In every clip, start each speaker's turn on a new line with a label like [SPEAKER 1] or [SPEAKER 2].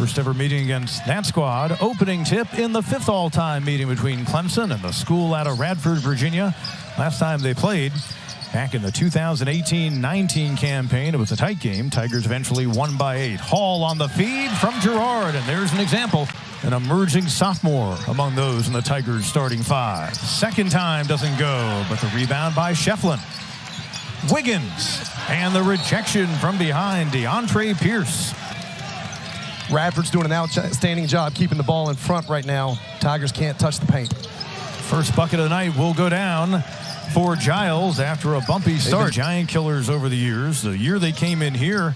[SPEAKER 1] First ever meeting against that squad. Opening tip in the 5th all-time meeting between Clemson and the school out of Radford, Virginia. Last time they played back in the 2018-19 campaign. It was a tight game. Tigers eventually won by 8. Hall on the feed from Girard, and there's an example. An emerging sophomore among those in the Tigers starting 5. Second time doesn't go, but the rebound by Shefflin. Wiggins, and the rejection from behind, DeAndre Pierce.
[SPEAKER 2] Radford's doing an outstanding job keeping the ball in front right now. Tigers can't touch the paint.
[SPEAKER 1] First bucket of the night will go down for Giles after a bumpy start. Giant killers over the years. The year they came in here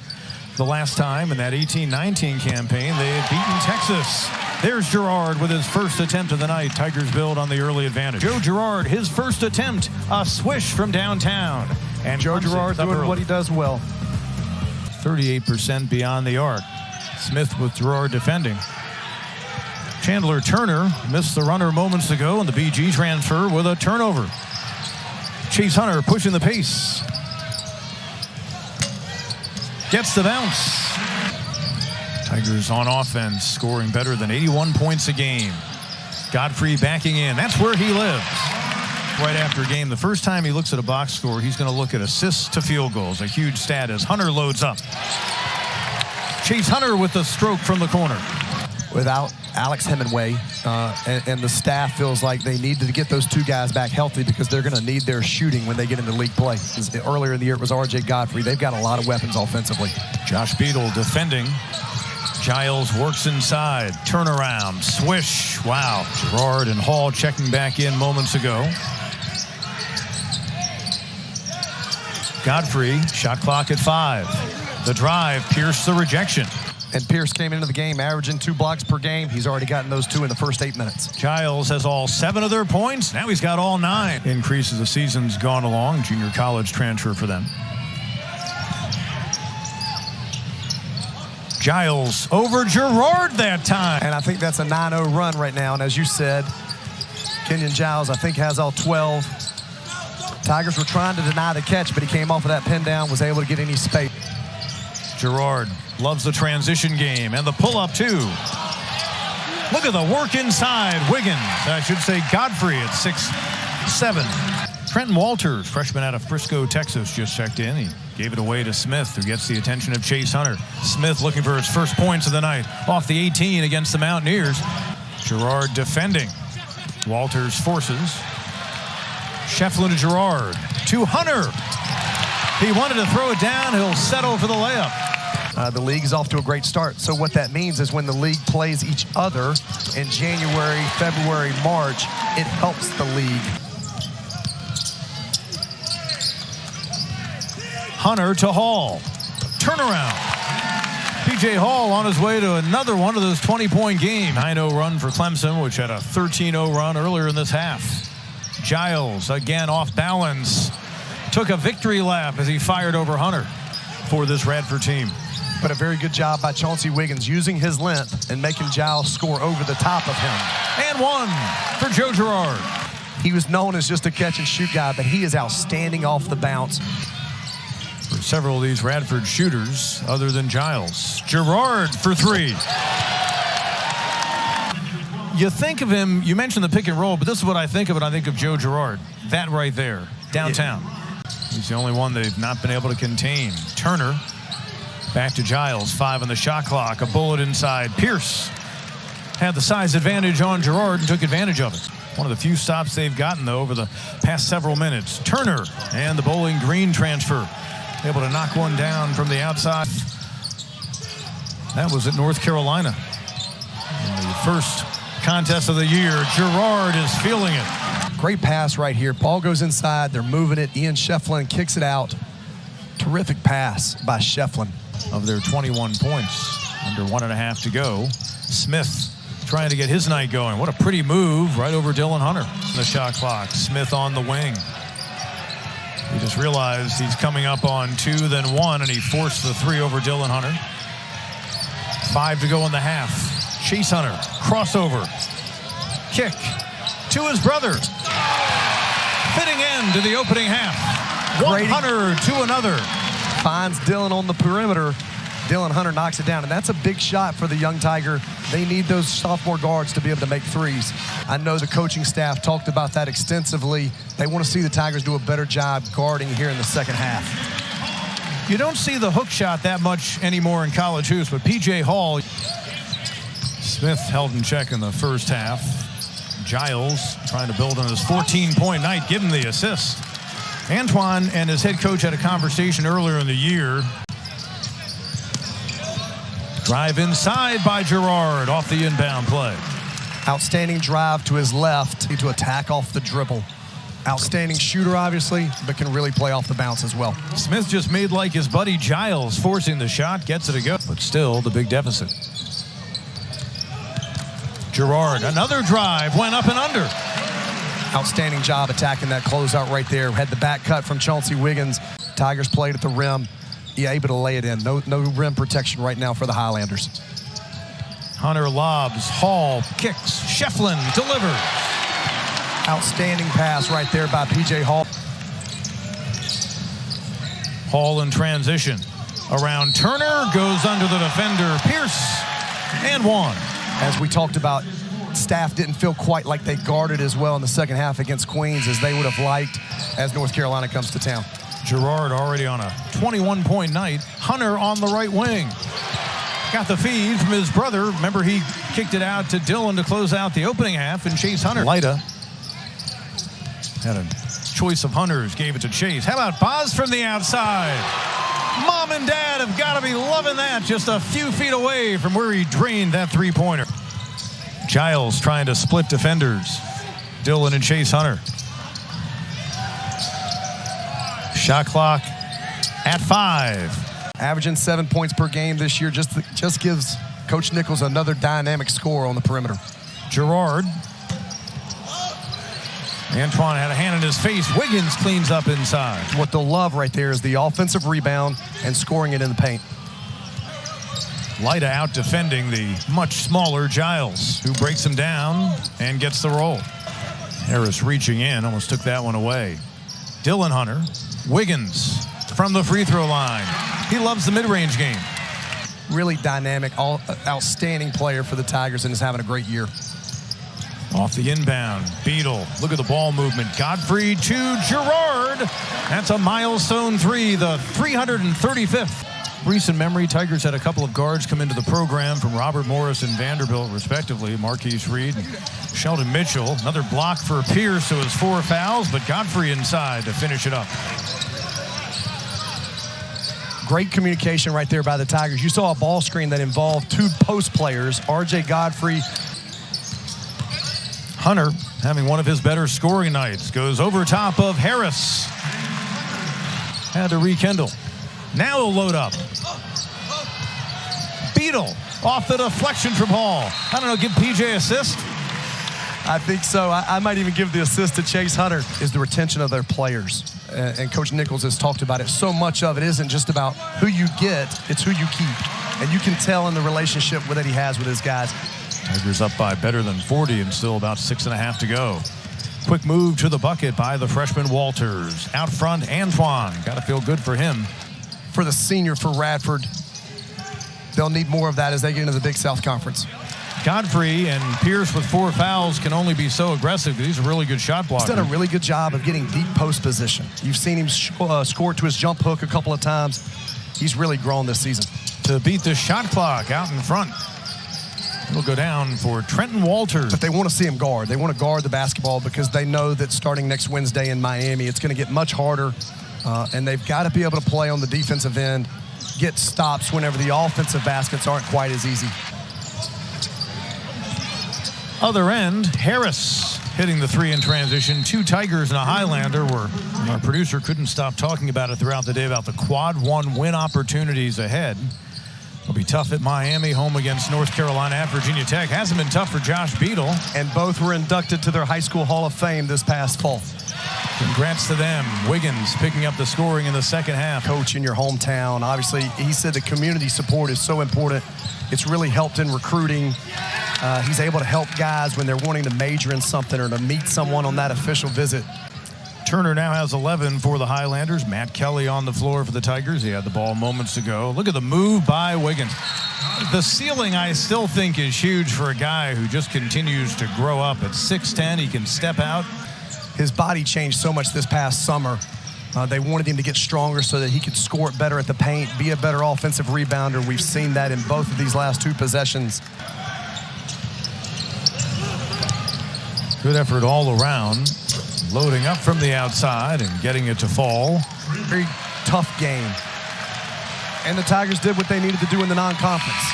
[SPEAKER 1] the last time in that 18-19 campaign, they had beaten Texas. There's Girard with his first attempt of the night. Tigers build on the early advantage. Joe Girard, his first attempt, a swish from downtown. And
[SPEAKER 2] Joe Girard doing what he does well.
[SPEAKER 1] 38% beyond the arc. Smith with Girard defending. Chandler Turner missed the runner moments ago in the BG transfer with a turnover. Chase Hunter pushing the pace. Gets the bounce. Tigers on offense, scoring better than 81 points a game. Godfrey backing in. That's where he lives. Right after a game, the first time he looks at a box score, he's going to look at assists to field goals. A huge stat as Hunter loads up. Chase Hunter with the stroke from the corner.
[SPEAKER 2] Without Alex Hemingway, and the staff feels like they need to get those two guys back healthy because they're going to need their shooting when they get into league play. Earlier in the year, it was R.J. Godfrey. They've got a lot of weapons offensively.
[SPEAKER 1] Josh Beadle defending. Giles works inside. Turnaround. Swish. Wow. Girard and Hall checking back in moments ago. Godfrey, shot clock at 5. The drive, Pierce the rejection.
[SPEAKER 2] And Pierce came into the game averaging 2 blocks per game. He's already gotten those 2 in the first 8 minutes.
[SPEAKER 1] Giles has all 7 of their points. Now he's got all 9. Increase as the season's gone along. Junior college transfer for them. Giles over Girard that time.
[SPEAKER 2] And I think that's a 9-0 run right now. And as you said, Kenyon Giles, I think, has all 12. Tigers were trying to deny the catch, but he came off of that pin down, was able to get any space.
[SPEAKER 1] Girard loves the transition game and the pull-up, too. Look at the work inside. Wiggins, I should say Godfrey at 6'7". Trenton Walters, freshman out of Frisco, Texas, just checked in. He gave it away to Smith, who gets the attention of Chase Hunter. Smith looking for his first points of the night off the 18 against the Mountaineers. Girard defending. Walters forces. Shefflin to Girard. To Hunter. He wanted to throw it down. He'll settle for the layup.
[SPEAKER 2] The league is off to a great start. So what that means is when the league plays each other in January, February, March, it helps the league.
[SPEAKER 1] Hunter to Hall. Turnaround. P.J. Hall on his way to another one of those 20-point games. 9-0 run for Clemson, which had a 13-0 run earlier in this half. Giles, again off balance, took a victory lap as he fired over Hunter for this Radford team.
[SPEAKER 2] But a very good job by Chauncey Wiggins using his length and making Giles score over the top of him.
[SPEAKER 1] And 1 for Joe Girard.
[SPEAKER 2] He was known as just a catch-and-shoot guy, but he is outstanding off the bounce.
[SPEAKER 1] For several of these Radford shooters, other than Giles. Girard for 3. You think of him, you mentioned the pick and roll, but this is what I think of when I think of Joe Girard. That right there, downtown. He's the only one they've not been able to contain. Turner, back to Giles, 5 on the shot clock, a bullet inside. Pierce had the size advantage on Girard and took advantage of it. One of the few stops they've gotten, though, over the past several minutes. Turner and the Bowling Green transfer, able to knock one down from the outside. That was at North Carolina. In the first contest of the year, Girard is feeling it.
[SPEAKER 2] Great pass right here. Ball goes inside. They're moving it. Ian Shefflin kicks it out. Terrific pass by Shefflin.
[SPEAKER 1] Of their 21 points, under 1.5 to go. Smith trying to get his night going. What a pretty move right over Dylan Hunter. The shot clock. Smith on the wing. He just realized he's coming up on 2, then 1, and he forced the 3 over Dylan Hunter. 5 to go in the half. Chase Hunter, crossover, kick to his brother. Fitting end to the opening half. One Hunter to another.
[SPEAKER 2] Finds Dylan on the perimeter. Dylan Hunter knocks it down, and that's a big shot for the young Tiger. They need those sophomore guards to be able to make threes. I know the coaching staff talked about that extensively. They want to see the Tigers do a better job guarding here in the second half.
[SPEAKER 1] You don't see the hook shot that much anymore in college hoops, but P.J. Hall. Smith held in check in the first half. Giles trying to build on his 14-point night, give him the assist. Antoine and his head coach had a conversation earlier in the year. Drive inside by Girard off the inbound play.
[SPEAKER 2] Outstanding drive to his left to attack off the dribble. Outstanding shooter, obviously, but can really play off the bounce as well.
[SPEAKER 1] Smith just made like his buddy Giles, forcing the shot, gets it to go, but still the big deficit. Girard, another drive, went up and under.
[SPEAKER 2] Outstanding job attacking that closeout right there. Had the back cut from Chauncey Wiggins. Tigers played at the rim. Able to lay it in. No rim protection right now for the Highlanders.
[SPEAKER 1] Hunter lobs, Hall kicks, Shefflin delivers.
[SPEAKER 2] Outstanding pass right there by P.J. Hall.
[SPEAKER 1] Hall in transition. Around Turner, goes under the defender, Pierce, and one.
[SPEAKER 2] As we talked about, staff didn't feel quite like they guarded as well in the second half against Queens as they would have liked as North Carolina comes to town.
[SPEAKER 1] Girard already on a 21-point night. Hunter on the right wing. Got the feed from his brother. Remember, he kicked it out to Dylan to close out the opening half, and Chase Hunter. Lida had a choice of Hunters, gave it to Chase. How about Boz from the outside? Mom and Dad have got to be loving that, just a few feet away from where he drained that three-pointer. Giles trying to split defenders. Dylan and Chase Hunter. Shot clock at 5.
[SPEAKER 2] Averaging 7 points per game this year just gives Coach Nichols another dynamic score on the perimeter.
[SPEAKER 1] Girard. Antoine had a hand in his face. Wiggins cleans up inside.
[SPEAKER 2] What they'll love right there is the offensive rebound and scoring it in the paint.
[SPEAKER 1] Lida out defending the much smaller Giles, who breaks him down and gets the roll. Harris reaching in, almost took that one away. Dylan Hunter. Wiggins from the free throw line. He loves the mid-range game.
[SPEAKER 2] Really dynamic, outstanding player for the Tigers and is having a great year.
[SPEAKER 1] Off the inbound, Beadle. Look at the ball movement. Godfrey to Girard. That's a milestone three, the 335th. Recent memory, Tigers had a couple of guards come into the program from Robert Morris and Vanderbilt, respectively. Marquise Reed and Sheldon Mitchell. Another block for Pierce, so it's 4 fouls, but Godfrey inside to finish it up.
[SPEAKER 2] Great communication right there by the Tigers. You saw a ball screen that involved 2 post players, R.J. Godfrey.
[SPEAKER 1] Hunter having one of his better scoring nights. Goes over top of Harris. Had to rekindle. Now he'll load up. Beadle off the deflection from Hall. I don't know, give PJ assist?
[SPEAKER 2] I think so. I might even give the assist to Chase Hunter. Is the retention of their players. And Coach Nichols has talked about it. So much of it isn't just about who you get, it's who you keep. And you can tell in the relationship that he has with his guys.
[SPEAKER 1] Tigers up by better than 40 and still about 6.5 to go. Quick move to the bucket by the freshman Walters. Out front, Antoine. Got to feel good for him.
[SPEAKER 2] For the senior for Radford, they'll need more of that as they get into the Big South Conference.
[SPEAKER 1] Godfrey and Pierce with 4 fouls can only be so aggressive. He's a really good shot blocker.
[SPEAKER 2] He's done a really good job of getting deep post position. You've seen him score to his jump hook a couple of times. He's really grown this season.
[SPEAKER 1] To beat the shot clock out in front. It'll go down for Trenton Walters.
[SPEAKER 2] But they want to see him guard. They want to guard the basketball because they know that starting next Wednesday in Miami, it's going to get much harder. And they've got to be able to play on the defensive end, get stops whenever the offensive baskets aren't quite as easy.
[SPEAKER 1] Other end, Harris hitting the 3 in transition. 2 Tigers and a Highlander, where our producer couldn't stop talking about it throughout the day about the quad 1 win opportunities ahead. It'll be tough at Miami, home against North Carolina at Virginia Tech. Hasn't been tough for Josh Beadle.
[SPEAKER 2] And both were inducted to their high school Hall of Fame this past fall.
[SPEAKER 1] Congrats to them. Wiggins picking up the scoring in the second half.
[SPEAKER 2] Coach in your hometown. Obviously, he said the community support is so important. It's really helped in recruiting. He's able to help guys when they're wanting to major in something or to meet someone on that official visit.
[SPEAKER 1] Turner now has 11 for the Highlanders. Matt Kelly on the floor for the Tigers. He had the ball moments ago. Look at the move by Wiggins. The ceiling, I still think, is huge for a guy who just continues to grow up. At 6'10", he can step out.
[SPEAKER 2] His body changed so much this past summer. They wanted him to get stronger so that he could score it better at the paint, be a better offensive rebounder. We've seen that in both of these last 2 possessions.
[SPEAKER 1] Good effort all around. Loading up from the outside and getting it to fall.
[SPEAKER 2] Very tough game. And the Tigers did what they needed to do in the non-conference.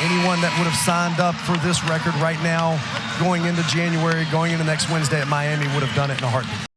[SPEAKER 2] Anyone that would have signed up for this record right now, going into January, going into next Wednesday at Miami, would have done it in a heartbeat.